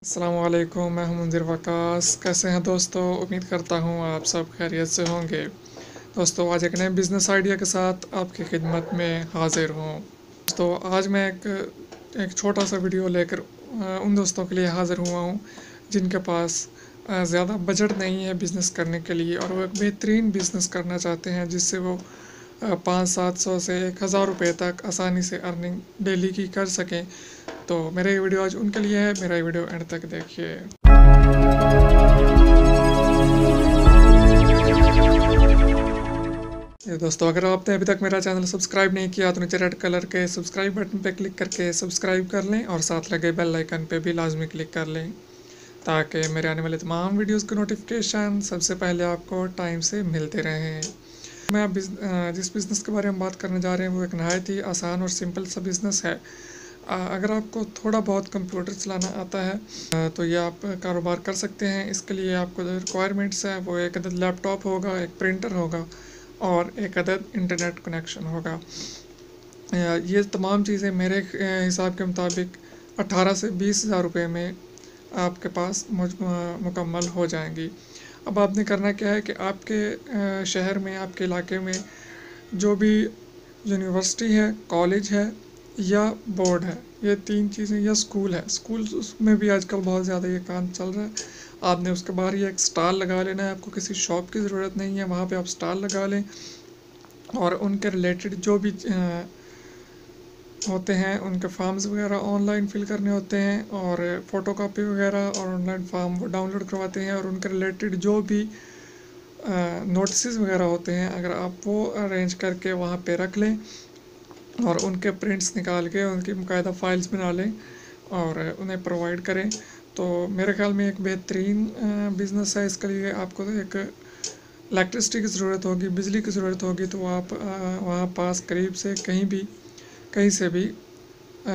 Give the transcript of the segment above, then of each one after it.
अस्सलाम वालेकुम, मैं हूं मुंज़िर वकास। कैसे हैं दोस्तों? उम्मीद करता हूं आप सब खैरियत से होंगे। दोस्तों, आज एक नए बिज़नेस आइडिया के साथ आपकी खिदमत में हाज़िर हूं। दोस्तों, आज मैं एक छोटा सा वीडियो लेकर उन दोस्तों के लिए हाज़िर हुआ हूं जिनके पास ज़्यादा बजट नहीं है बिज़नेस करने के लिए और वो एक बेहतरीन बिज़नेस करना चाहते हैं जिससे वो 500-700 से 1000 रुपये तक आसानी से अर्निंग डेली की कर सकें। तो मेरा ये वीडियो आज उनके लिए है। मेरा ये वीडियो एंड तक देखिए। ये दोस्तों, अगर आपने अभी तक मेरा चैनल सब्सक्राइब नहीं किया तो नीचे रेड कलर के सब्सक्राइब बटन पे क्लिक करके सब्सक्राइब कर लें और साथ लगे बेल आइकन पे भी लाजमी क्लिक कर लें ताकि मेरे आने वाले तमाम वीडियोस के नोटिफिकेशन सबसे पहले आपको टाइम से मिलते रहें। मैं अब जिस बिज़नेस के बारे में बात करने जा रहे हैं वो एक नहायत ही आसान और सिंपल सा बिज़नेस है। अगर आपको थोड़ा बहुत कंप्यूटर चलाना आता है तो ये आप कारोबार कर सकते हैं। इसके लिए आपको जो रिक्वायरमेंट्स है वो एक अदद लैपटॉप होगा, एक प्रिंटर होगा और एक अदद इंटरनेट कनेक्शन होगा। ये तमाम चीज़ें मेरे हिसाब के मुताबिक 18 से 20,000 रुपये में आपके पास मुकम्मल हो जाएंगी। अब आपने करना क्या है कि आपके शहर में, आपके इलाके में जो भी यूनिवर्सिटी है, कॉलेज है या बोर्ड है, ये तीन चीज़ें, या स्कूल है, स्कूल उसमें भी आजकल बहुत ज़्यादा ये काम चल रहा है। आपने उसके बाहर ये एक स्टॉल लगा लेना है। आपको किसी शॉप की ज़रूरत नहीं है, वहाँ पे आप स्टॉल लगा लें और उनके रिलेटेड जो भी होते हैं, उनके फॉर्म्स वगैरह ऑनलाइन फिल करने होते हैं और फ़ोटोकॉपी वगैरह और ऑनलाइन फॉर्म वो डाउनलोड करवाते हैं और उनके रिलेटेड जो भी नोटिस वगैरह होते हैं, अगर आप वो अरेंज करके वहाँ पे रख लें और उनके प्रिंट्स निकाल के उनकी बाकायदा फ़ाइल्स बना लें और उन्हें प्रोवाइड करें, तो मेरे ख़्याल में एक बेहतरीन बिज़नेस है। इसके लिए आपको एक इलेक्ट्रिसिटी की ज़रूरत होगी, बिजली की ज़रूरत होगी, तो आप वहाँ पास करीब से कहीं से भी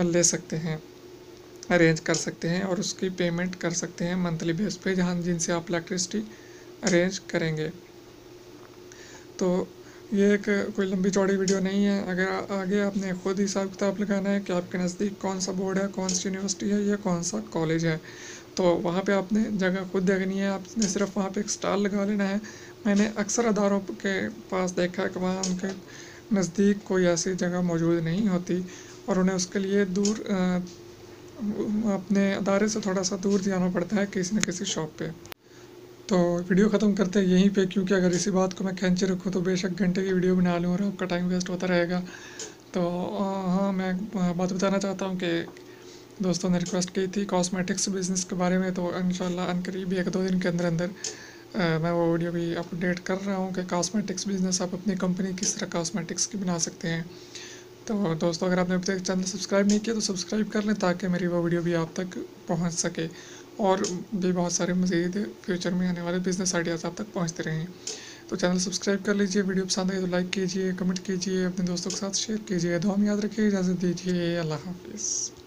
ले सकते हैं, अरेंज कर सकते हैं और उसकी पेमेंट कर सकते हैं मंथली बेस पे, जिनसे आप इलेक्ट्रिसिटी अरेंज करेंगे। तो ये एक कोई लंबी चौड़ी वीडियो नहीं है। अगर आगे आपने ख़ुद हिसाब किताब लगाना है कि आपके नज़दीक कौन सा बोर्ड है, कौन सी यूनिवर्सिटी है या कौन सा कॉलेज है, तो वहाँ पे आपने जगह खुद देखनी है। आपने सिर्फ वहाँ पे एक स्टॉल लगा लेना है। मैंने अक्सर अदारों के पास देखा है कि वहाँ उनके नज़दीक कोई ऐसी जगह मौजूद नहीं होती और उन्हें उसके लिए दूर अपने अदारे से थोड़ा सा दूर जाना पड़ता है किसी न किसी शॉप पे। तो वीडियो ख़त्म करते हैं यहीं पे, क्योंकि अगर इसी बात को मैं खींचे रखूँ तो बेशक घंटे की वीडियो बना लूँ और आपका टाइम वेस्ट होता रहेगा। तो हाँ, मैं बात बताना चाहता हूँ कि दोस्तों ने रिक्वेस्ट की थी कॉस्मेटिक्स बिज़नेस के बारे में, तो इंशाल्लाह अनकरीब 1-2 दिन के अंदर अंदर मैं वो वीडियो भी अपडेट कर रहा हूँ कि कॉस्मेटिक्स बिज़नेस आप अपनी कंपनी किस तरह कॉस्मेटिक्स की बना सकते हैं। तो दोस्तों, अगर आपने अभी तक चैनल सब्सक्राइब नहीं किया तो सब्सक्राइब कर लें ताकि मेरी वो वीडियो भी आप तक पहुंच सके और भी बहुत सारे मज़ीद फ्यूचर में आने वाले बिज़नेस आइडियाज़ आप तक पहुंचते रहें। तो चैनल सब्सक्राइब कर लीजिए, वीडियो पसंद आए तो लाइक कीजिए, कमेंट कीजिए, अपने दोस्तों के साथ शेयर कीजिए। दुआ में याद रखिए, इजाज़त दीजिए, अल्लाह हाफ़िज़।